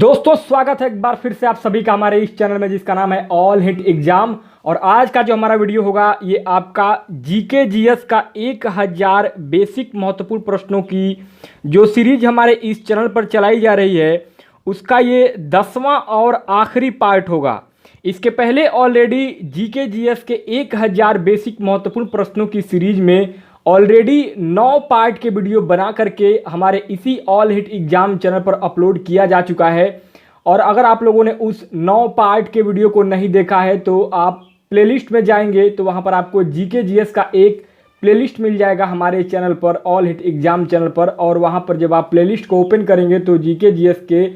दोस्तों स्वागत है एक बार फिर से आप सभी का हमारे इस चैनल में जिसका नाम है ऑल हिट एग्जाम। और आज का जो हमारा वीडियो होगा ये आपका जीके जीएस का 1000 बेसिक महत्वपूर्ण प्रश्नों की जो सीरीज हमारे इस चैनल पर चलाई जा रही है उसका ये 10वां और आखिरी पार्ट होगा। इसके पहले ऑलरेडी जीके जीएस के 1000 बेसिक महत्वपूर्ण प्रश्नों की सीरीज में ऑलरेडी 9 पार्ट के वीडियो बना करके हमारे इसी ऑल हिट एग्जाम चैनल पर अपलोड किया जा चुका है। और अगर आप लोगों ने उस 9 पार्ट के वीडियो को नहीं देखा है तो आप प्लेलिस्ट में जाएंगे तो वहां पर आपको जीके जीएस का एक प्लेलिस्ट मिल जाएगा हमारे चैनल पर ऑल हिट एग्जाम चैनल पर। और वहां पर जब आप प्लेलिस्ट को ओपन करेंगे तो जीके जीएस के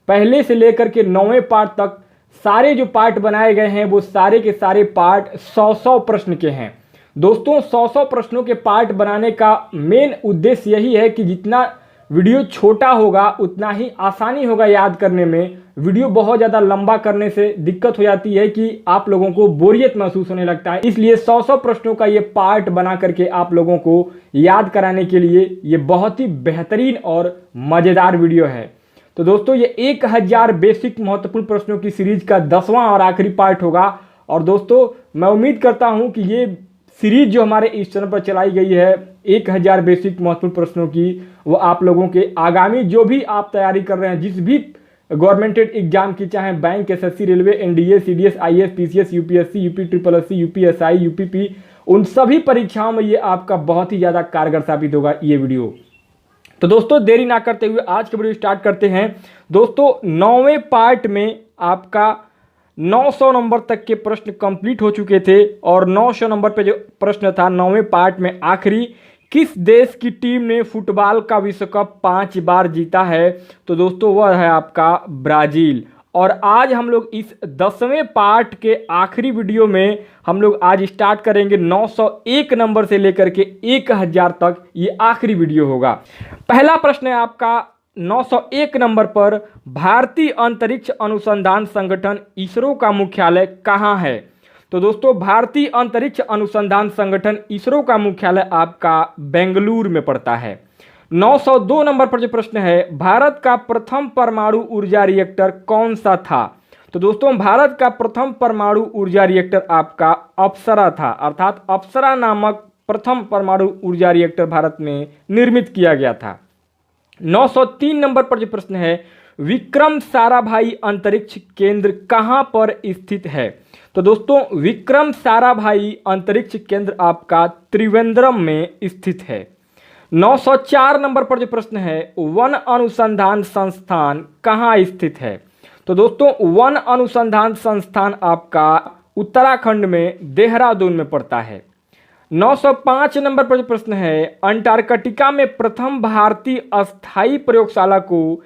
पहले से लेकर के 9वें पार्ट तक सारे जो पार्ट बनाए गए हैं वो सारे के सारे पार्ट 100 प्रश्न के हैं। दोस्तों 100 प्रश्नों के पार्ट बनाने का मेन उद्देश्य यही है कि जितना वीडियो छोटा होगा उतना ही आसानी होगा याद करने में। वीडियो बहुत ज़्यादा लंबा करने से दिक्कत हो जाती है कि आप लोगों को बोरियत महसूस होने लगता है, इसलिए 100 प्रश्नों का ये पार्ट बना करके आप लोगों को याद कराने के लिए ये बहुत ही बेहतरीन और मज़ेदार वीडियो है। तो दोस्तों ये 1000 बेसिक महत्वपूर्ण प्रश्नों की सीरीज का 10वां और आखिरी पार्ट होगा। और दोस्तों मैं उम्मीद करता हूँ कि ये सीरीज जो हमारे इस चैनल पर चलाई गई है 1000 बेसिक महत्वपूर्ण प्रश्नों की वो आप लोगों के आगामी जो भी आप तैयारी कर रहे हैं जिस भी गवर्नमेंटेड एग्जाम की, चाहे bank, SSC, railway, NDA, CDS, IAS, PCS, UPSC, UP triple SC, UPSI, UPP, उन सभी परीक्षाओं में ये आपका बहुत ही ज़्यादा कारगर साबित होगा ये वीडियो। तो दोस्तों देरी ना करते हुए आज के वीडियो स्टार्ट करते हैं। दोस्तों 9वें पार्ट में आपका 900 नंबर तक के प्रश्न कंप्लीट हो चुके थे और 900 नंबर पे जो प्रश्न था 9वें पार्ट में आखिरी, किस देश की टीम ने फुटबॉल का विश्व कप 5 बार जीता है? तो दोस्तों वह है आपका ब्राजील। और आज हम लोग इस 10वें पार्ट के आखिरी वीडियो में हम लोग आज स्टार्ट करेंगे 901 नंबर से लेकर के 1000 तक, ये आखिरी वीडियो होगा। पहला प्रश्न है आपका 901 नंबर पर, भारतीय अंतरिक्ष अनुसंधान संगठन इसरो का मुख्यालय कहाँ है? तो दोस्तों भारतीय अंतरिक्ष अनुसंधान संगठन इसरो का मुख्यालय आपका बेंगलुरु में पड़ता है। 902 नंबर पर जो प्रश्न है, भारत का प्रथम परमाणु ऊर्जा रिएक्टर कौन सा था? तो दोस्तों भारत का प्रथम परमाणु ऊर्जा रिएक्टर आपका अप्सरा था, अर्थात अप्सरा नामक प्रथम परमाणु ऊर्जा रिएक्टर भारत में निर्मित किया गया था। 903 नंबर पर जो प्रश्न है, विक्रम साराभाई अंतरिक्ष केंद्र कहां पर स्थित है? तो दोस्तों विक्रम साराभाई अंतरिक्ष केंद्र आपका त्रिवेंद्रम में स्थित है। 904 नंबर पर जो प्रश्न है, वन अनुसंधान संस्थान कहां स्थित है? तो दोस्तों वन अनुसंधान संस्थान आपका उत्तराखंड में देहरादून में पड़ता है। 905 नंबर पर जो प्रश्न है, अंटार्कटिका में प्रथम भारतीय अस्थायी प्रयोगशाला को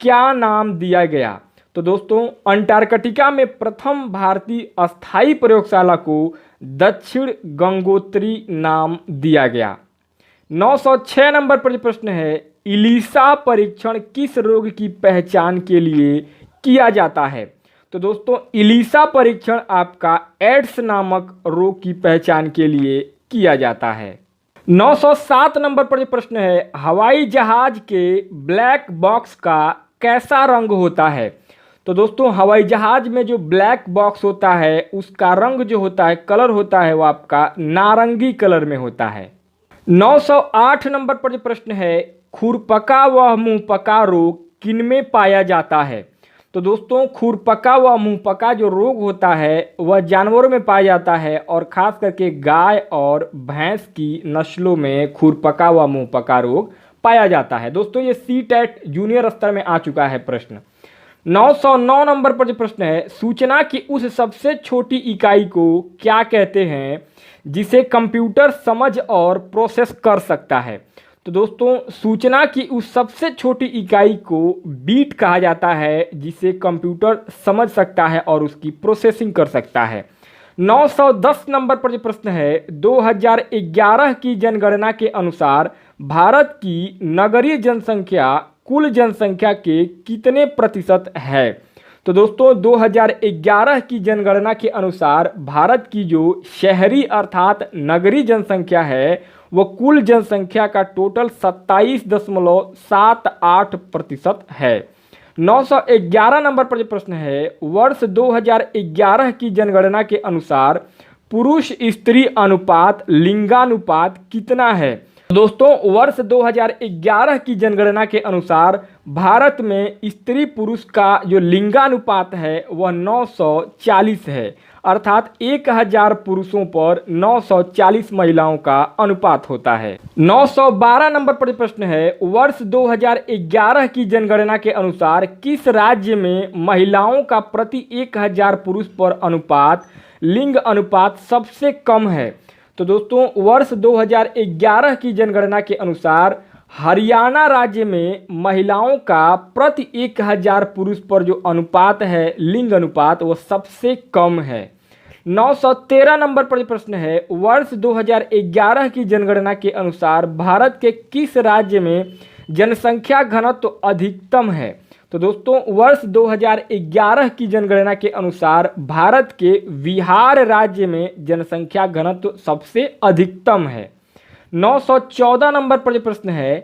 क्या नाम दिया गया? तो दोस्तों अंटार्कटिका में प्रथम भारतीय अस्थायी प्रयोगशाला को दक्षिण गंगोत्री नाम दिया गया। 906 नंबर पर जो प्रश्न है, इलिसा परीक्षण किस रोग की पहचान के लिए किया जाता है? तो दोस्तों इलिसा परीक्षण आपका एड्स नामक रोग की पहचान के लिए किया जाता है। 907 नंबर पर जो प्रश्न है, हवाई जहाज के ब्लैक बॉक्स का कैसा रंग होता है? तो दोस्तों हवाई जहाज में जो ब्लैक बॉक्स होता है उसका रंग जो होता है, कलर होता है, वो आपका नारंगी कलर में होता है। 908 नंबर पर जो प्रश्न है, खुरपका व मुंहपका रोग किनमें पाया जाता है? तो दोस्तों खुरपका व मुंहपका जो रोग होता है वह जानवरों में पाया जाता है और ख़ास करके गाय और भैंस की नस्लों में खुरपका व मुंहपका रोग पाया जाता है। दोस्तों ये सीटेट जूनियर स्तर में आ चुका है प्रश्न। 909 नंबर पर जो प्रश्न है, सूचना की उस सबसे छोटी इकाई को क्या कहते हैं जिसे कंप्यूटर समझ और प्रोसेस कर सकता है? तो दोस्तों सूचना की उस सबसे छोटी इकाई को बीट कहा जाता है जिसे कंप्यूटर समझ सकता है और उसकी प्रोसेसिंग कर सकता है। 910 नंबर पर जो प्रश्न है, 2011 की जनगणना के अनुसार भारत की नगरीय जनसंख्या कुल जनसंख्या के कितने प्रतिशत है? तो दोस्तों 2011 की जनगणना के अनुसार भारत की जो शहरी अर्थात नगरीय जनसंख्या है वो कुल जनसंख्या का टोटल 27.78% है। 911 नंबर पर जो प्रश्न है, वर्ष 2011 की जनगणना के अनुसार पुरुष स्त्री अनुपात लिंगानुपात कितना है? दोस्तों वर्ष 2011 की जनगणना के अनुसार भारत में स्त्री पुरुष का जो लिंगानुपात है वह 940 है, अर्थात 1000 पुरुषों पर 940 महिलाओं का अनुपात होता है। 912 नंबर पर प्रश्न है, वर्ष 2011 की जनगणना के अनुसार किस राज्य में महिलाओं का प्रति 1000 पुरुष पर अनुपात लिंग अनुपात सबसे कम है? तो दोस्तों वर्ष 2011 की जनगणना के अनुसार हरियाणा राज्य में महिलाओं का प्रति 1000 पुरुष पर जो अनुपात है लिंग अनुपात वो सबसे कम है। 913 नंबर पर प्रश्न है, वर्ष 2011 की जनगणना के अनुसार भारत के किस राज्य में जनसंख्या घनत्व अधिकतम है? तो दोस्तों वर्ष 2011 की जनगणना के अनुसार भारत के बिहार राज्य में जनसंख्या घनत्व सबसे अधिकतम है। 914 नंबर पर प्रश्न है,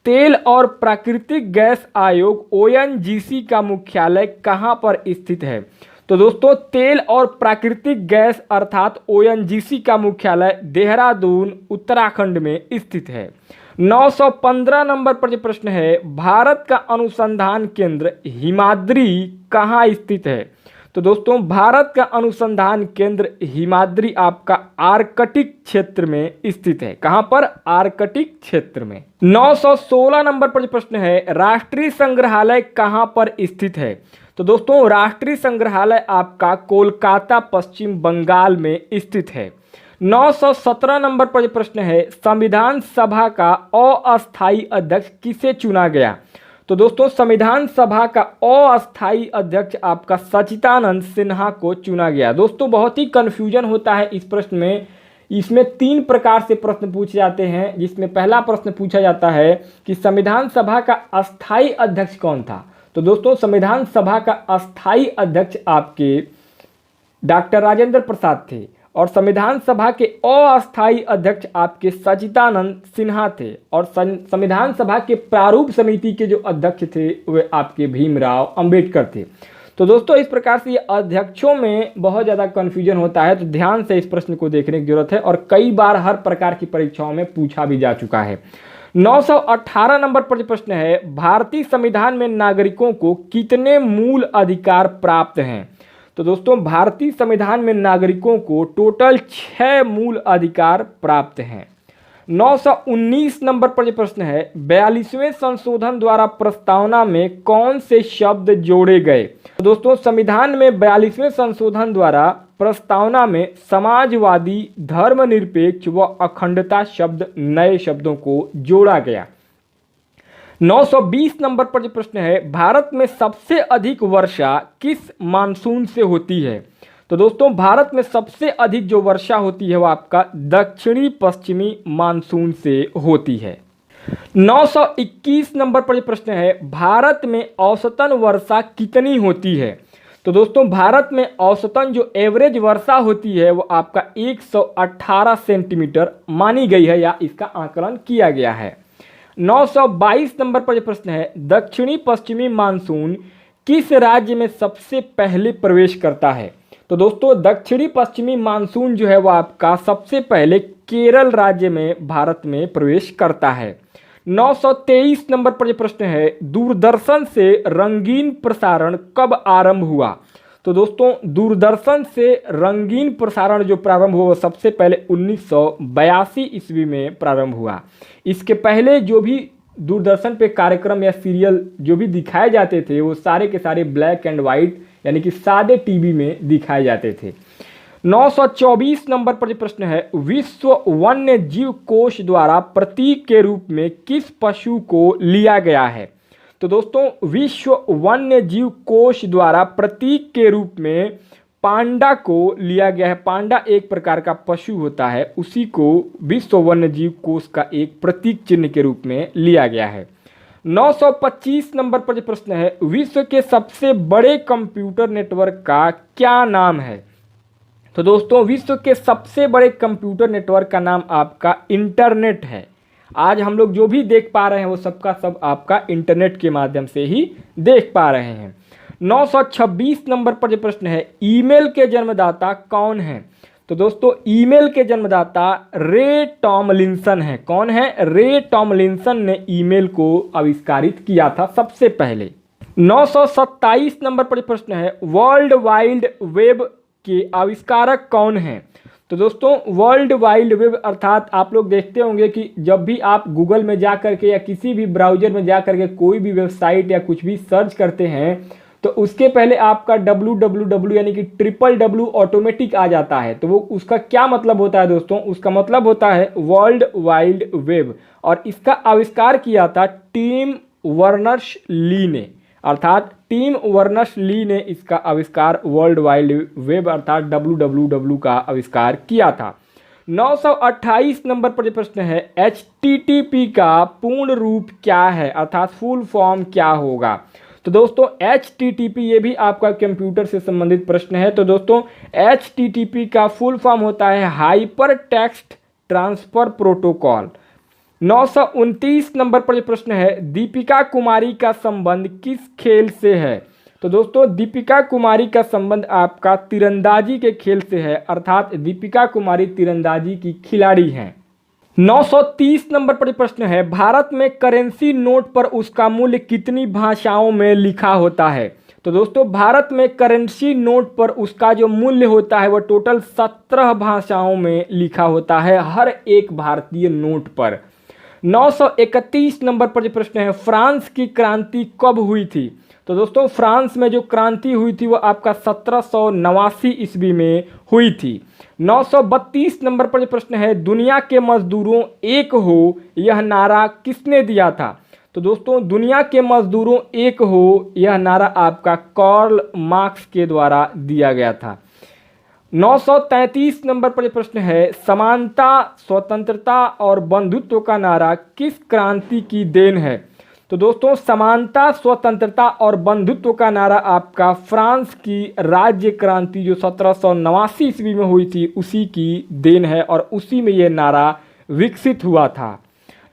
तेल और प्राकृतिक गैस आयोग ओएनजीसी का मुख्यालय कहां पर स्थित है? तो दोस्तों तेल और प्राकृतिक गैस अर्थात ओएनजीसी का मुख्यालय देहरादून उत्तराखंड में स्थित है। 915 नंबर पर जो प्रश्न है, भारत का अनुसंधान केंद्र हिमाद्री कहाँ स्थित है? तो दोस्तों भारत का अनुसंधान केंद्र हिमाद्री आपका आर्कटिक क्षेत्र में स्थित है। कहां पर? आर्कटिक क्षेत्र में। 916 नंबर पर जो प्रश्न है, राष्ट्रीय संग्रहालय कहां पर स्थित है? तो दोस्तों राष्ट्रीय संग्रहालय आपका कोलकाता पश्चिम बंगाल में स्थित है। 917 नंबर पर प्रश्न है, संविधान सभा का अस्थायी अध्यक्ष किसे चुना गया? तो दोस्तों संविधान सभा का अस्थायी अध्यक्ष आपका सच्चिदानंद सिन्हा को चुना गया। दोस्तों बहुत ही कंफ्यूजन होता है इस प्रश्न में। इसमें 3 प्रकार से प्रश्न पूछे जाते हैं, जिसमें पहला प्रश्न पूछा जाता है कि संविधान सभा का अस्थायी अध्यक्ष कौन था? तो दोस्तों संविधान सभा का अस्थायी अध्यक्ष आपके डॉक्टर राजेंद्र प्रसाद थे और संविधान सभा के अस्थायी अध्यक्ष आपके सच्चिदानंद सिन्हा थे और संविधान सभा के प्रारूप समिति के जो अध्यक्ष थे वे आपके भीमराव अंबेडकर थे। तो दोस्तों इस प्रकार से ये अध्यक्षों में बहुत ज़्यादा कन्फ्यूजन होता है, तो ध्यान से इस प्रश्न को देखने की जरूरत है और कई बार हर प्रकार की परीक्षाओं में पूछा भी जा चुका है। 918 नंबर पर प्रश्न है, भारतीय संविधान में नागरिकों को कितने मूल अधिकार प्राप्त हैं? तो दोस्तों भारतीय संविधान में नागरिकों को टोटल 6 मूल अधिकार प्राप्त हैं। 919 नंबर पर प्रश्न है, 42वें संशोधन द्वारा प्रस्तावना में कौन से शब्द जोड़े गए? तो दोस्तों संविधान में 42वें संशोधन द्वारा प्रस्तावना में समाजवादी, धर्मनिरपेक्ष व अखंडता शब्द नए शब्दों को जोड़ा गया। 920 नंबर पर जो प्रश्न है, भारत में सबसे अधिक वर्षा किस मानसून से होती है? तो दोस्तों भारत में सबसे अधिक जो वर्षा होती है वो आपका दक्षिणी पश्चिमी मानसून से होती है। 921 नंबर पर जो प्रश्न है, भारत में औसतन वर्षा कितनी होती है? तो दोस्तों भारत में औसतन जो एवरेज वर्षा होती है वो आपका 118 सेंटीमीटर मानी गई है या इसका आकलन किया गया है। 922 नंबर पर प्रश्न है, दक्षिणी पश्चिमी मानसून किस राज्य में सबसे पहले प्रवेश करता है? तो दोस्तों दक्षिणी पश्चिमी मानसून जो है वो आपका सबसे पहले केरल राज्य में भारत में प्रवेश करता है। 923 नंबर पर प्रश्न है, दूरदर्शन से रंगीन प्रसारण कब आरंभ हुआ? तो दोस्तों दूरदर्शन से रंगीन प्रसारण जो प्रारंभ हुआ वो सबसे पहले 1982 ईस्वी में प्रारंभ हुआ। इसके पहले जो भी दूरदर्शन पे कार्यक्रम या सीरियल जो भी दिखाए जाते थे वो सारे के सारे ब्लैक एंड वाइट यानी कि सादे टीवी में दिखाए जाते थे। 924 नंबर पर प्रश्न है, विश्व वन्य जीव कोष द्वारा प्रतीक के रूप में किस पशु को लिया गया है? तो दोस्तों विश्व वन्य जीव कोष द्वारा प्रतीक के रूप में पांडा को लिया गया है। पांडा एक प्रकार का पशु होता है, उसी को विश्व वन्य जीव कोष का एक प्रतीक चिन्ह के रूप में लिया गया है। 925 नंबर पर प्रश्न है, विश्व के सबसे बड़े कंप्यूटर नेटवर्क का क्या नाम है? तो दोस्तों विश्व के सबसे बड़े कंप्यूटर नेटवर्क का नाम आपका इंटरनेट है। आज हम लोग जो भी देख पा रहे हैं वो सबका सब आपका इंटरनेट के माध्यम से ही देख पा रहे हैं। 926 नंबर पर जो प्रश्न है, ईमेल के जन्मदाता कौन है? तो दोस्तों ईमेल के जन्मदाता रे टॉमलिंसन है। कौन है? रे टॉमलिंसन ने ईमेल को आविष्कारित किया था सबसे पहले। 927 नंबर पर प्रश्न है, वर्ल्ड वाइड वेब के आविष्कारक कौन हैं? तो दोस्तों वर्ल्ड वाइड वेब अर्थात आप लोग देखते होंगे कि जब भी आप गूगल में जा करके या किसी भी ब्राउजर में जा करके कोई भी वेबसाइट या कुछ भी सर्च करते हैं तो उसके पहले आपका www यानी कि www ऑटोमेटिक आ जाता है। तो वो उसका क्या मतलब होता है दोस्तों? उसका मतलब होता है वर्ल्ड वाइड वेब, और इसका आविष्कार किया था टिम बर्नर्स-ली ने, अर्थात टिम बर्नर्स-ली ने इसका आविष्कार वर्ल्ड वाइड वेब अर्थात www का आविष्कार किया था। 928 नंबर पर प्रश्न है, HTTP का पूर्ण रूप क्या है अर्थात फुल फॉर्म क्या होगा? तो दोस्तों HTTP ये भी आपका कंप्यूटर से संबंधित प्रश्न है। तो दोस्तों HTTP का फुल फॉर्म होता है hyper text transfer protocol. 929 number पर प्रश्न है, दीपिका कुमारी का संबंध किस खेल से है? तो दोस्तों दीपिका कुमारी का संबंध आपका तीरंदाजी के खेल से है, अर्थात दीपिका कुमारी तीरंदाजी की खिलाड़ी हैं। 930 नंबर पर प्रश्न है, भारत में करेंसी नोट पर उसका मूल्य कितनी भाषाओं में लिखा होता है? तो दोस्तों भारत में करेंसी नोट पर उसका जो मूल्य होता है वह टोटल 17 भाषाओं में लिखा होता है हर एक भारतीय नोट पर। 931 नंबर पर जो प्रश्न है, फ्रांस की क्रांति कब हुई थी? तो दोस्तों फ्रांस में जो क्रांति हुई थी वो आपका 1789 ईस्वी में हुई थी। 932 नंबर पर जो प्रश्न है, दुनिया के मजदूरों एक हो यह नारा किसने दिया था? तो दोस्तों दुनिया के मजदूरों एक हो यह नारा आपका कार्ल मार्क्स के द्वारा दिया गया था। 933 नंबर पर प्रश्न है, समानता, स्वतंत्रता और बंधुत्व का नारा किस क्रांति की देन है? तो दोस्तों समानता, स्वतंत्रता और बंधुत्व का नारा आपका फ्रांस की राज्य क्रांति जो 1789 ईस्वी में हुई थी उसी की देन है और उसी में ये नारा विकसित हुआ था।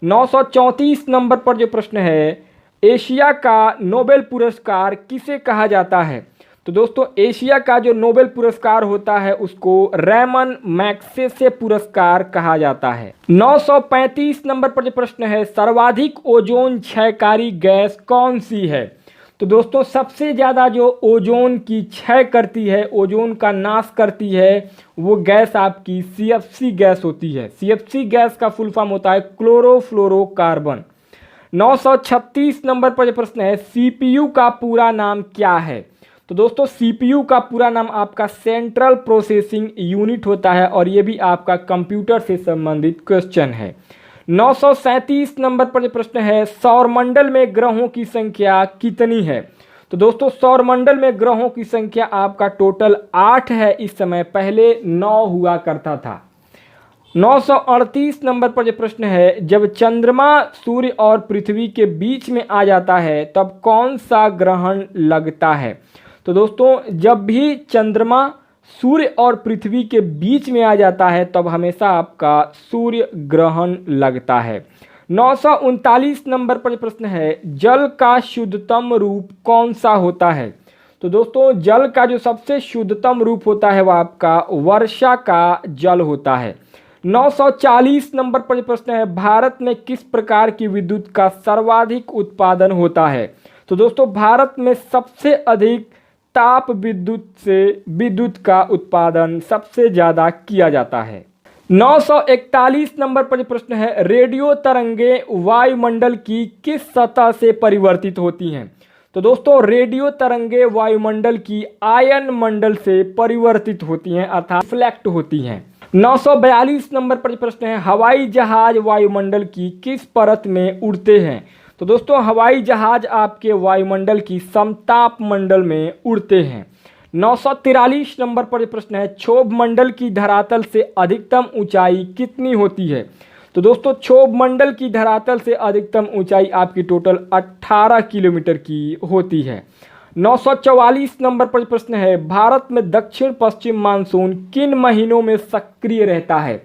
934 नंबर पर जो प्रश्न है, एशिया का नोबेल पुरस्कार किसे कहा जाता है? तो दोस्तों एशिया का जो नोबेल पुरस्कार होता है उसको रैमन मैग्सेसे पुरस्कार कहा जाता है। 935 नंबर पर जो प्रश्न है, सर्वाधिक ओजोन क्षयकारी गैस कौन सी है? तो दोस्तों सबसे ज़्यादा जो ओजोन की क्षय करती है, ओजोन का नाश करती है, वो गैस आपकी CFC गैस होती है। CFC गैस का फुल फॉर्म होता है क्लोरोफ्लोरोकार्बन। 936 नंबर पर जो प्रश्न है, CPU का पूरा नाम क्या है? तो दोस्तों CPU का पूरा नाम आपका सेंट्रल प्रोसेसिंग यूनिट होता है और ये भी आपका कंप्यूटर से संबंधित क्वेश्चन है। 937 नंबर पर जो प्रश्न है, सौरमंडल में ग्रहों की संख्या कितनी है? तो दोस्तों सौरमंडल में ग्रहों की संख्या आपका टोटल 8 है इस समय, पहले 9 हुआ करता था। 938 नंबर पर जो प्रश्न है, जब चंद्रमा सूर्य और पृथ्वी के बीच में आ जाता है तब कौन सा ग्रहण लगता है? तो दोस्तों जब भी चंद्रमा सूर्य और पृथ्वी के बीच में आ जाता है तब हमेशा आपका सूर्य ग्रहण लगता है। 939 नंबर पर प्रश्न है, जल का शुद्धतम रूप कौन सा होता है? तो दोस्तों जल का जो सबसे शुद्धतम रूप होता है वह आपका वर्षा का जल होता है। 940 नंबर पर प्रश्न है, भारत में किस प्रकार की विद्युत का सर्वाधिक उत्पादन होता है? तो दोस्तों भारत में सबसे अधिक ताप विद्युत से विद्युत का उत्पादन सबसे ज़्यादा किया जाता है। 941 नंबर पर प्रश्न है, रेडियो तरंगे वायुमंडल की किस सतह से परिवर्तित होती हैं? तो दोस्तों रेडियो तरंगे वायुमंडल की आयन मंडल से परिवर्तित होती हैं अर्थात रिफ्लेक्ट होती हैं। 942 नंबर पर प्रश्न है, हवाई जहाज वायुमंडल की किस परत में उड़ते हैं? तो दोस्तों हवाई जहाज आपके वायुमंडल की समताप मंडल में उड़ते हैं। 943 नंबर पर प्रश्न है, क्षोभ मंडल की धरातल से अधिकतम ऊंचाई कितनी होती है? तो दोस्तों क्षोभ मंडल की धरातल से अधिकतम ऊंचाई आपकी टोटल 18 किलोमीटर की होती है। 944 नंबर पर प्रश्न है, भारत में दक्षिण पश्चिम मानसून किन महीनों में सक्रिय रहता है?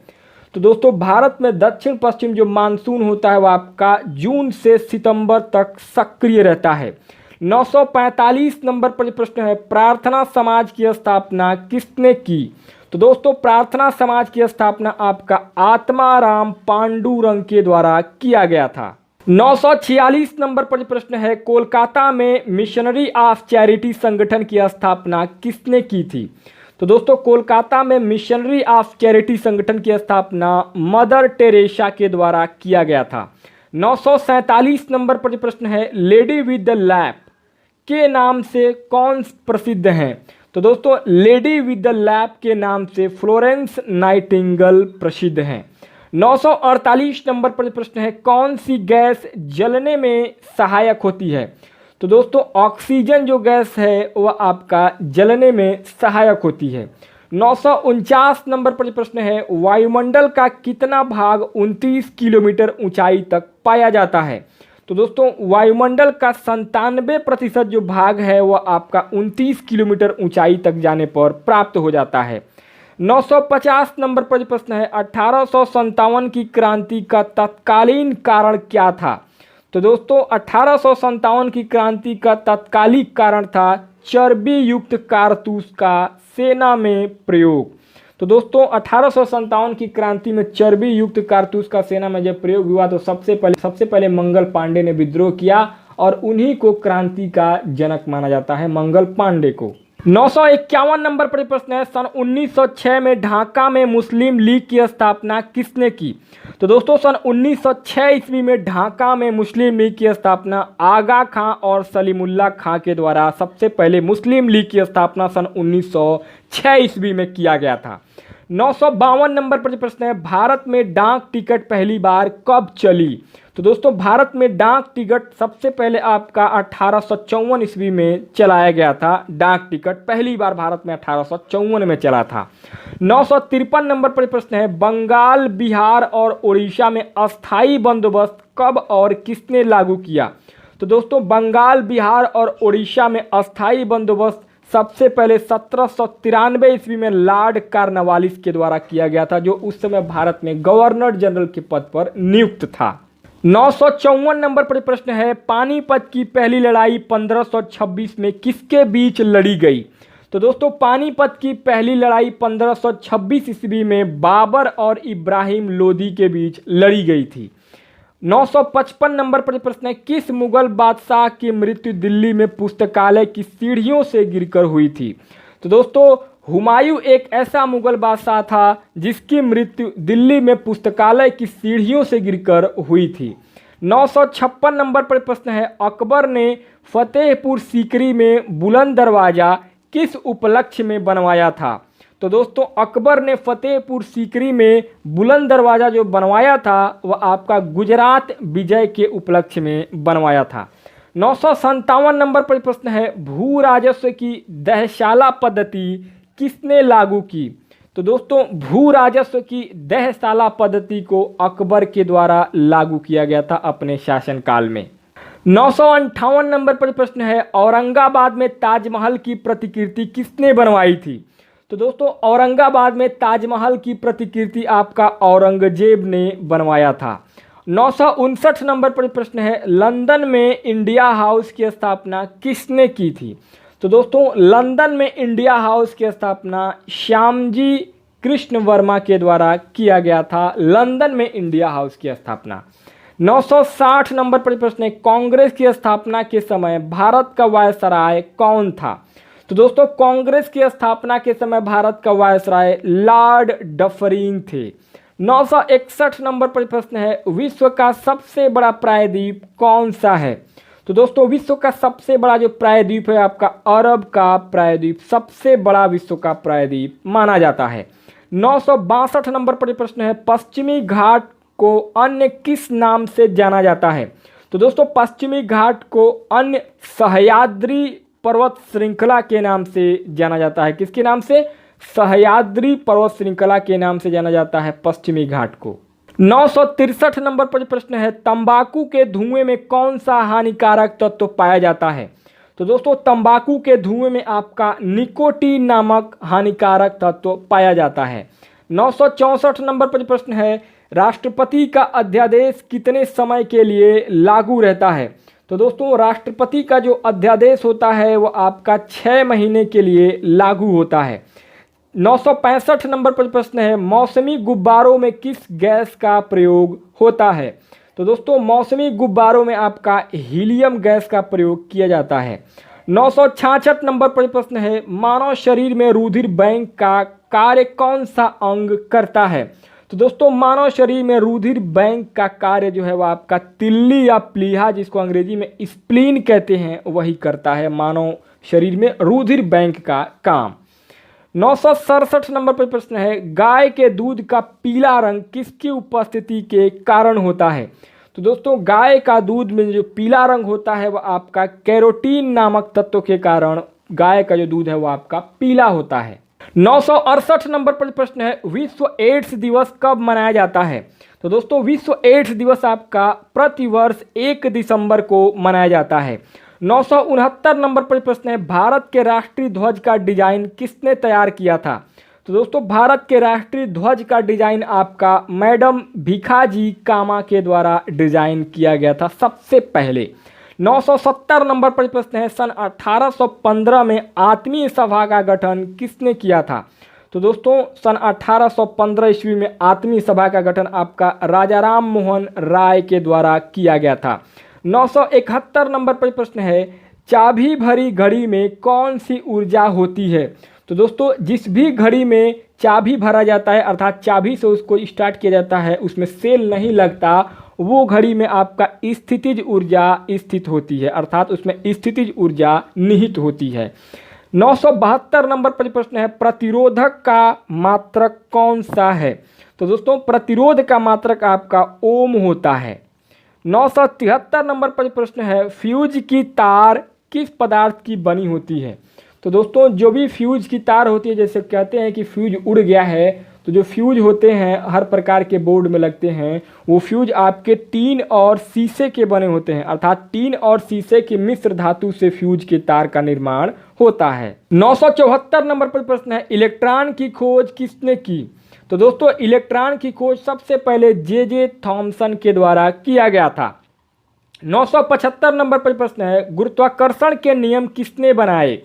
तो दोस्तों भारत में दक्षिण पश्चिम जो मानसून होता है वह आपका जून से सितंबर तक सक्रिय रहता है। 945 नंबर पर प्रश्न है, प्रार्थना समाज की स्थापना किसने की? तो दोस्तों प्रार्थना समाज की स्थापना आपका आत्माराम पांडुरंग के द्वारा किया गया था। 946 नंबर पर प्रश्न है, कोलकाता में मिशनरी ऑफ चैरिटी संगठन की स्थापना किसने की थी? तो दोस्तों कोलकाता में मिशनरी ऑफ चैरिटी संगठन की स्थापना मदर टेरेसा के द्वारा किया गया था। 947 नंबर पर प्रश्न है, लेडी विद द लैप के नाम से कौन प्रसिद्ध हैं? तो दोस्तों लेडी विद द लैप के नाम से फ्लोरेंस नाइटिंगेल प्रसिद्ध हैं। 948 नंबर पर प्रश्न है, कौन सी गैस जलने में सहायक होती है? तो दोस्तों ऑक्सीजन जो गैस है वह आपका जलने में सहायक होती है। 949 नंबर पर प्रश्न है, वायुमंडल का कितना भाग 29 किलोमीटर ऊंचाई तक पाया जाता है? तो दोस्तों वायुमंडल का 97% जो भाग है वह आपका 29 किलोमीटर ऊंचाई तक जाने पर प्राप्त हो जाता है। 950 नंबर पर प्रश्न है, 1857 की क्रांति का तत्कालीन कारण क्या था? तो दोस्तों 1857 की क्रांति का तत्कालिक कारण था चर्बी युक्त कारतूस का सेना में प्रयोग। तो दोस्तों 1857 की क्रांति में चर्बी युक्त कारतूस का सेना में जब प्रयोग हुआ तो सबसे पहले मंगल पांडे ने विद्रोह किया और उन्हीं को क्रांति का जनक माना जाता है, मंगल पांडे को। 951 नंबर पर प्रश्न है, सन 1906 में ढाका में मुस्लिम लीग की स्थापना किसने की? तो दोस्तों सन 1906 ईस्वी में ढाका में मुस्लिम लीग की स्थापना आगा खां और सलीमुल्लाह खां के द्वारा सबसे पहले मुस्लिम लीग की स्थापना सन 1906 ईस्वी में किया गया था। 952 नंबर पर प्रश्न है, भारत में डाक टिकट पहली बार कब चली? तो दोस्तों भारत में डाक टिकट सबसे पहले आपका 1854 ईस्वी में चलाया गया था। डाक टिकट पहली बार भारत में 1854 में चला था। 953 नंबर पर प्रश्न है, बंगाल, बिहार और उड़ीसा में अस्थाई बंदोबस्त कब और किसने लागू किया? तो दोस्तों बंगाल, बिहार और उड़ीसा में अस्थाई बंदोबस्त सबसे पहले 1793 ईस्वी में लॉर्ड कॉर्नवालिस के द्वारा किया गया था, जो उस समय भारत में गवर्नर जनरल के पद पर नियुक्त था। 954 नंबर पर प्रश्न है, पानीपत की पहली लड़ाई 1526 में किसके बीच लड़ी गई? तो दोस्तों पानीपत की पहली लड़ाई 1526 ईस्वी में बाबर और इब्राहिम लोदी के बीच लड़ी गई थी। 955 नंबर पर प्रश्न है, किस मुगल बादशाह की मृत्यु दिल्ली में पुस्तकालय की सीढ़ियों से गिरकर हुई थी? तो दोस्तों हुमायूं एक ऐसा मुगल बादशाह था जिसकी मृत्यु दिल्ली में पुस्तकालय की सीढ़ियों से गिरकर हुई थी। 956 नंबर पर प्रश्न है, अकबर ने फतेहपुर सीकरी में बुलंद दरवाज़ा किस उपलक्ष्य में बनवाया था? तो दोस्तों अकबर ने फतेहपुर सीकरी में बुलंद दरवाज़ा जो बनवाया था वह आपका गुजरात विजय के उपलक्ष्य में बनवाया था। 957 नंबर पर प्रश्न है, भू राजस्व की दहशाला पद्धति किसने लागू की? तो दोस्तों भू राजस्व की दहशाला पद्धति को अकबर के द्वारा लागू किया गया था अपने शासनकाल में। 958 नंबर पर प्रश्न है, औरंगाबाद में ताजमहल की प्रतिकृति किसने बनवाई थी? तो दोस्तों औरंगाबाद में ताजमहल की प्रतिकृति आपका औरंगजेब ने बनवाया था। 959 नंबर पर प्रश्न है, लंदन में इंडिया हाउस की स्थापना किसने की थी? तो दोस्तों लंदन में इंडिया हाउस की स्थापना श्यामजी कृष्ण वर्मा के द्वारा किया गया था। लंदन में इंडिया हाउस की स्थापना। 960 नंबर पर प्रश्न है, कांग्रेस की स्थापना के समय भारत का वायसराय कौन था? तो दोस्तों कांग्रेस की स्थापना के समय भारत का वायसराय लॉर्ड डफरिन थे। 961 नंबर पर प्रश्न है, विश्व का सबसे बड़ा प्रायद्वीप कौन सा है? तो दोस्तों विश्व का सबसे बड़ा जो प्रायद्वीप है आपका अरब का प्रायद्वीप सबसे बड़ा विश्व का प्रायद्वीप माना जाता है। 962 नंबर पर प्रश्न है, पश्चिमी घाट को अन्य किस नाम से जाना जाता है? तो दोस्तों पश्चिमी घाट को अन्य सह्याद्री पर्वत श्रृंखला के नाम से जाना जाता है। किसके नाम से? सह्याद्री पर्वत श्रृंखला के नाम से जाना जाता है पश्चिमी घाट को। 963 नंबर पर प्रश्न है, तंबाकू के धुएं में कौन सा हानिकारक तत्व पाया जाता है? तो दोस्तों तंबाकू के धुएं में आपका निकोटीन नामक हानिकारक तत्व पाया जाता है। 964 नंबर पर प्रश्न है, राष्ट्रपति का अध्यादेश कितने समय के लिए लागू रहता है? तो दोस्तों राष्ट्रपति का जो अध्यादेश होता है वो आपका 6 महीने के लिए लागू होता है। 965 नंबर पर प्रश्न है, मौसमी गुब्बारों में किस गैस का प्रयोग होता है? तो दोस्तों मौसमी गुब्बारों में आपका हीलियम गैस का प्रयोग किया जाता है। 966 नंबर पर प्रश्न है, मानव शरीर में रुधिर बैंक का कार्य कौन सा अंग करता है? तो दोस्तों मानव शरीर में रुधिर बैंक का कार्य जो है वह आपका तिल्ली या प्लीहा, जिसको अंग्रेजी में स्प्लीन कहते हैं, वही करता है मानव शरीर में रुधिर बैंक का काम। 967 नंबर पर प्रश्न है, गाय के दूध का पीला रंग किसकी उपस्थिति के कारण होता है? तो दोस्तों गाय का दूध में जो पीला रंग होता है वह आपका कैरोटीन नामक तत्व के कारण गाय का जो दूध है वह आपका पीला होता है। 968 नंबर पर प्रश्न है, विश्व एड्स दिवस कब मनाया जाता है? तो दोस्तों विश्व एड्स दिवस आपका प्रतिवर्ष 1 दिसंबर को मनाया जाता है। 969 नंबर पर प्रश्न है, भारत के राष्ट्रीय ध्वज का डिजाइन किसने तैयार किया था? तो दोस्तों भारत के राष्ट्रीय ध्वज का डिजाइन आपका मैडम भिखाजी कामा के द्वारा डिजाइन किया गया था सबसे पहले। 970 नंबर पर प्रश्न है, सन 1815 में आत्मीय सभा का गठन किसने किया था? तो दोस्तों सन 1815 ईस्वी में आत्मीय सभा का गठन आपका राजा राम मोहन राय के द्वारा किया गया था। 971 नंबर पर प्रश्न है, चाबी भरी घड़ी में कौन सी ऊर्जा होती है? तो दोस्तों जिस भी घड़ी में चाबी भरा जाता है अर्थात चाबी से उसको स्टार्ट किया जाता है, उसमें सेल नहीं लगता, वो घड़ी में आपका स्थितिज ऊर्जा स्थित होती है, अर्थात उसमें स्थितिज ऊर्जा निहित होती है। 972 नंबर पर प्रश्न है, प्रतिरोधक का मात्रक कौन सा है? तो दोस्तों प्रतिरोध का मात्रक आपका ओम होता है। 973 नंबर पर प्रश्न है, फ्यूज की तार किस पदार्थ की बनी होती है? तो दोस्तों जो भी फ्यूज की तार होती है, जैसे कहते हैं कि फ्यूज उड़ गया है, तो जो फ्यूज होते हैं हर प्रकार के बोर्ड में लगते हैं, वो फ्यूज आपके टीन और शीशे के बने होते हैं, अर्थात टीन और शीशे की मिश्र धातु से फ्यूज के तार का निर्माण होता है। 974 नंबर पर प्रश्न है, इलेक्ट्रॉन की खोज किसने की? तो दोस्तों इलेक्ट्रॉन की खोज सबसे पहले जे थॉमसन के द्वारा किया गया था। 975 नंबर पर प्रश्न है, गुरुत्वाकर्षण के नियम किसने बनाए?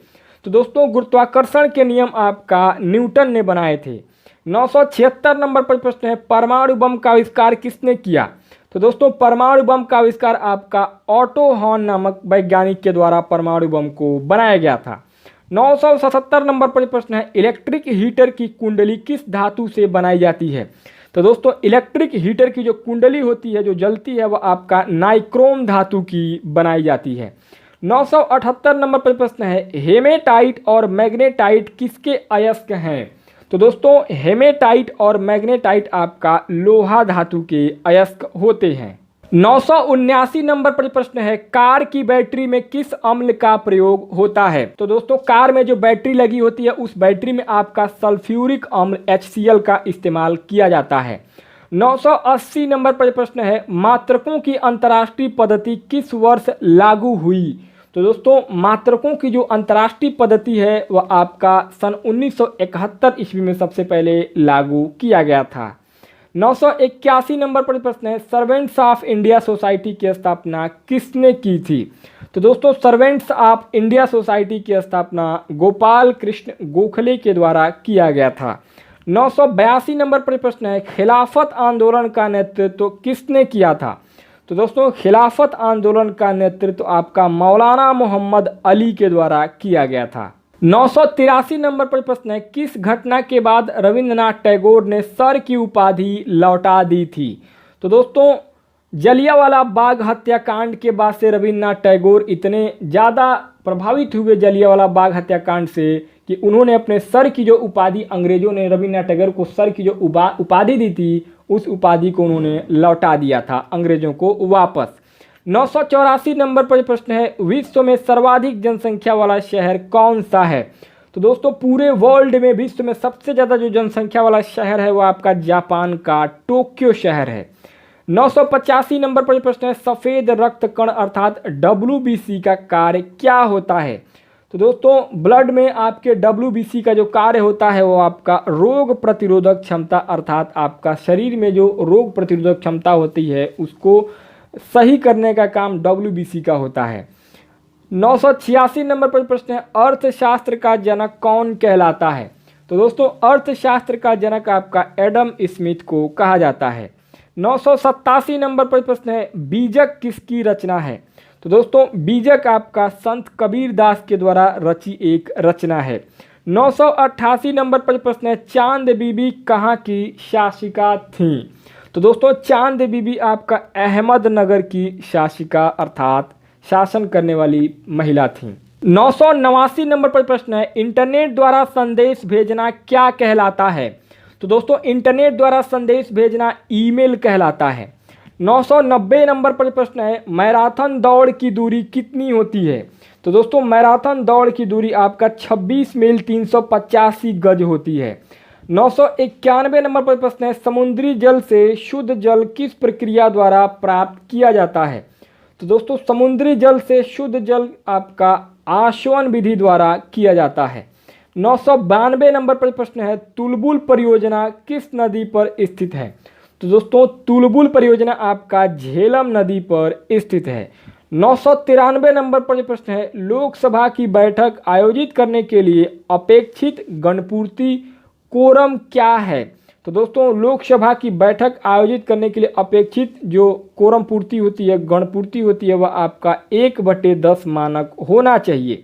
तो दोस्तों गुरुत्वाकर्षण के नियम आपका न्यूटन ने बनाए थे। 976 नंबर पर प्रश्न है, परमाणु बम का आविष्कार किसने किया? तो दोस्तों परमाणु बम का आविष्कार आपका ऑटो हॉर्न नामक वैज्ञानिक के द्वारा परमाणु बम को बनाया गया था। 977 नंबर पर प्रश्न है, इलेक्ट्रिक हीटर की कुंडली किस धातु से बनाई जाती है? तो दोस्तों इलेक्ट्रिक हीटर की जो कुंडली होती है, जो जलती है, वह आपका नाइक्रोम धातु की बनाई जाती है। 978 नंबर पर प्रश्न है, हेमेटाइट और मैग्नेटाइट किसके अयस्क हैं? तो दोस्तों हेमेटाइट और मैग्नेटाइट आपका लोहा धातु के अयस्क होते हैं। 979 नंबर पर प्रश्न है, कार की बैटरी में किस अम्ल का प्रयोग होता है? तो दोस्तों कार में जो बैटरी लगी होती है उस बैटरी में आपका सल्फ्यूरिक अम्ल HCl का इस्तेमाल किया जाता है। 980 नंबर पर प्रश्न है, मात्रकों की अंतर्राष्ट्रीय पद्धति किस वर्ष लागू हुई? तो दोस्तों मात्रकों की जो अंतर्राष्ट्रीय पद्धति है वह आपका सन 1971 ईस्वी में सबसे पहले लागू किया गया था। 981 नंबर पर प्रश्न है, सर्वेंट्स ऑफ इंडिया सोसाइटी की स्थापना किसने की थी? तो दोस्तों सर्वेंट्स ऑफ इंडिया सोसाइटी की स्थापना गोपाल कृष्ण गोखले के द्वारा किया गया था। 982 नंबर पर प्रश्न है, खिलाफत आंदोलन का नेतृत्व किसने किया था? तो दोस्तों खिलाफत आंदोलन का नेतृत्व आपका मौलाना मोहम्मद अली के द्वारा किया गया था। 983 नंबर पर प्रश्न है, किस घटना के बाद रविंद्रनाथ टैगोर ने सर की उपाधि लौटा दी थी? तो दोस्तों जलियांवाला बाग हत्याकांड के बाद से रविंद्रनाथ टैगोर इतने ज़्यादा प्रभावित हुए जलियांवाला बाग हत्याकांड से कि उन्होंने अपने सर की जो उपाधि, अंग्रेजों ने रविंद्रनाथ टैगोर को सर की जो उपाधि दी थी, उस उपाधि को उन्होंने लौटा दिया था अंग्रेजों को वापस। 984 नंबर पर प्रश्न है, विश्व में सर्वाधिक जनसंख्या वाला शहर कौन सा है? तो दोस्तों पूरे वर्ल्ड में विश्व में सबसे ज़्यादा जो जनसंख्या वाला शहर है वो आपका जापान का टोक्यो शहर है। 985 नंबर पर प्रश्न है, सफ़ेद रक्त कण अर्थात WBC का कार्य क्या होता है? तो दोस्तों ब्लड में आपके WBC का जो कार्य होता है वो आपका रोग प्रतिरोधक क्षमता, अर्थात आपका शरीर में जो रोग प्रतिरोधक क्षमता होती है उसको सही करने का काम WBC का होता है। 986 नंबर पर प्रश्न है, अर्थशास्त्र का जनक कौन कहलाता है? तो दोस्तों अर्थशास्त्र का जनक आपका एडम स्मिथ को कहा जाता है। 987 नंबर पर प्रश्न है, बीजक किसकी रचना है? तो दोस्तों बीजक आपका संत कबीर दास के द्वारा रची एक रचना है। 988 नंबर पर प्रश्न है, चांद बीबी कहाँ की शासिका थी? तो दोस्तों चांद बीबी आपका अहमदनगर की शासिका अर्थात शासन करने वाली महिला थी। 989 नंबर पर प्रश्न है, इंटरनेट द्वारा संदेश भेजना क्या कहलाता है? तो दोस्तों इंटरनेट द्वारा संदेश भेजना ईमेल कहलाता है। 990 नंबर पर प्रश्न है, मैराथन दौड़ की दूरी कितनी होती है? तो दोस्तों मैराथन दौड़ की दूरी आपका 26 मील 385 गज होती है। 991 नंबर पर प्रश्न है, समुद्री जल से शुद्ध जल किस प्रक्रिया द्वारा प्राप्त किया जाता है? तो दोस्तों समुद्री जल से शुद्ध जल आपका आशवन विधि द्वारा किया जाता है। 992 नंबर पर प्रश्न है, तुलबुल परियोजना किस नदी पर स्थित है? तो दोस्तों तुलबुल परियोजना आपका झेलम नदी पर स्थित है। 993 नंबर पर प्रश्न है, लोकसभा की बैठक आयोजित करने के लिए अपेक्षित गणपूर्ति कोरम क्या है? तो दोस्तों लोकसभा की बैठक आयोजित करने के लिए अपेक्षित जो कोरम पूर्ति होती है, गणपूर्ति होती है, वह आपका 1/10 मानक होना चाहिए।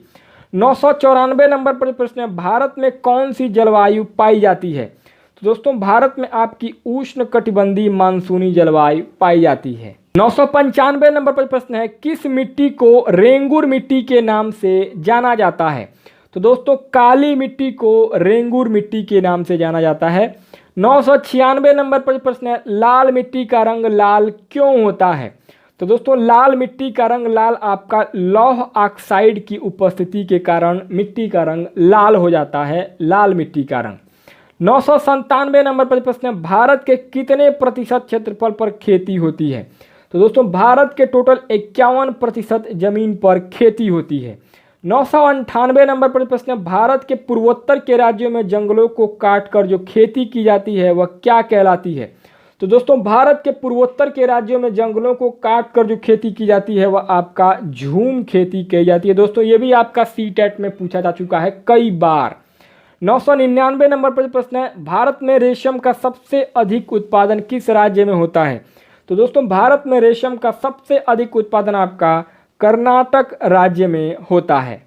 994 नंबर पर प्रश्न है, भारत में कौन सी जलवायु पाई जाती है? तो दोस्तों भारत में आपकी उष्णकटिबंधीय मानसूनी जलवायु पाई जाती है। 995 नंबर पर प्रश्न है, किस मिट्टी को रेंगुर मिट्टी के नाम से जाना जाता है? तो दोस्तों काली मिट्टी को रेंगुर मिट्टी के नाम से जाना जाता है। 996 नंबर पर प्रश्न है, लाल मिट्टी का रंग लाल क्यों होता है? तो दोस्तों लाल मिट्टी का रंग लाल आपका लौह ऑक्साइड की उपस्थिति के कारण मिट्टी का रंग लाल हो जाता है, लाल मिट्टी का रंग। 997 नंबर पर प्रश्न है, भारत के कितने प्रतिशत क्षेत्रफल पर खेती होती है? तो दोस्तों भारत के टोटल 51% जमीन पर खेती होती है। 998 नंबर पर प्रश्न है, भारत के पूर्वोत्तर के राज्यों में जंगलों को काटकर जो खेती की जाती है वह क्या कहलाती है? तो दोस्तों भारत के पूर्वोत्तर के राज्यों में जंगलों को काटकर जो खेती की जाती है वह आपका झूम खेती कही जाती है। दोस्तों ये भी आपका सीटेट में पूछा जा चुका है कई बार। 999 नंबर पर प्रश्न है, भारत में रेशम का सबसे अधिक उत्पादन किस राज्य में होता है? तो दोस्तों भारत में रेशम का सबसे अधिक उत्पादन आपका कर्नाटक राज्य में होता है।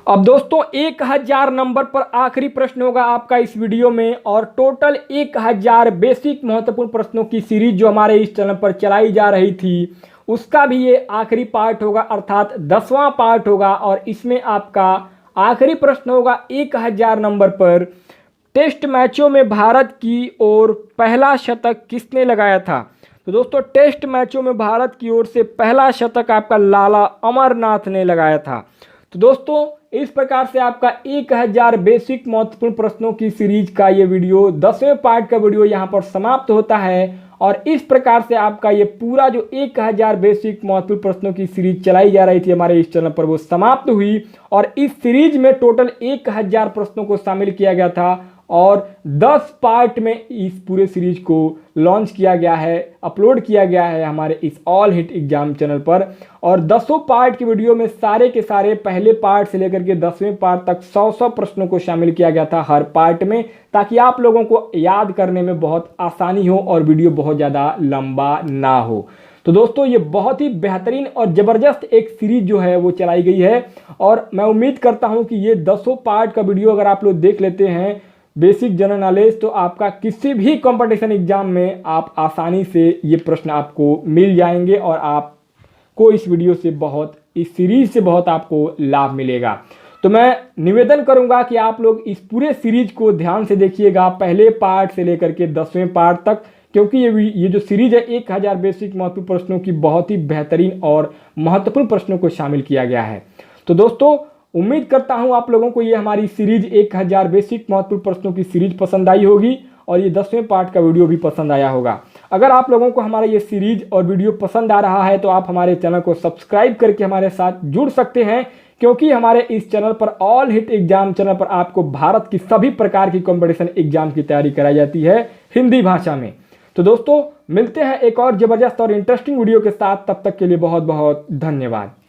अब दोस्तों 1000 नंबर पर आखिरी प्रश्न होगा आपका इस वीडियो में, और टोटल 1000 बेसिक महत्वपूर्ण प्रश्नों की सीरीज जो हमारे इस चैनल पर चलाई जा रही थी उसका भी ये आखिरी पार्ट होगा, अर्थात 10वां पार्ट होगा। और इसमें आपका आखिरी प्रश्न होगा 1000 नंबर पर, टेस्ट मैचों में भारत की ओर पहला शतक किसने लगाया था? तो दोस्तों टेस्ट मैचों में भारत की ओर से पहला शतक आपका लाला अमरनाथ ने लगाया था। तो दोस्तों इस प्रकार से आपका 1000 बेसिक महत्वपूर्ण प्रश्नों की सीरीज का ये वीडियो 10वें पार्ट का वीडियो यहाँ पर समाप्त होता है। और इस प्रकार से आपका ये पूरा जो 1000 बेसिक महत्वपूर्ण प्रश्नों की सीरीज चलाई जा रही थी हमारे इस चैनल पर वो समाप्त हुई। और इस सीरीज में टोटल 1000 प्रश्नों को शामिल किया गया था और 10 पार्ट में इस पूरे सीरीज को लॉन्च किया गया है, अपलोड किया गया है हमारे इस ऑल हिट एग्जाम चैनल पर। और 10 पार्ट की वीडियो में सारे के सारे पहले पार्ट से लेकर के 10वें पार्ट तक 100 प्रश्नों को शामिल किया गया था हर पार्ट में, ताकि आप लोगों को याद करने में बहुत आसानी हो और वीडियो बहुत ज़्यादा लंबा ना हो। तो दोस्तों ये बहुत ही बेहतरीन और ज़बरदस्त एक सीरीज जो है वो चलाई गई है। और मैं उम्मीद करता हूँ कि ये 10 पार्ट का वीडियो अगर आप लोग देख लेते हैं बेसिक जनरल नॉलेज, तो आपका किसी भी कंपटीशन एग्जाम में आप आसानी से ये प्रश्न आपको मिल जाएंगे और आपको इस वीडियो से इस सीरीज से बहुत आपको लाभ मिलेगा। तो मैं निवेदन करूंगा कि आप लोग इस पूरे सीरीज को ध्यान से देखिएगा, पहले पार्ट से लेकर के 10वें पार्ट तक, क्योंकि ये जो सीरीज है 1000 बेसिक महत्वपूर्ण प्रश्नों की बहुत ही बेहतरीन और महत्वपूर्ण प्रश्नों को शामिल किया गया है। तो दोस्तों उम्मीद करता हूं आप लोगों को ये हमारी सीरीज 1000 बेसिक महत्वपूर्ण प्रश्नों की सीरीज पसंद आई होगी और ये 10वें पार्ट का वीडियो भी पसंद आया होगा। अगर आप लोगों को हमारा ये सीरीज और वीडियो पसंद आ रहा है तो आप हमारे चैनल को सब्सक्राइब करके हमारे साथ जुड़ सकते हैं, क्योंकि हमारे इस चैनल पर ऑल हिट एग्जाम चैनल पर आपको भारत की सभी प्रकार की कंपटीशन एग्जाम की तैयारी कराई जाती है हिंदी भाषा में। तो दोस्तों मिलते हैं एक और जबरदस्त और इंटरेस्टिंग वीडियो के साथ, तब तक के लिए बहुत बहुत धन्यवाद।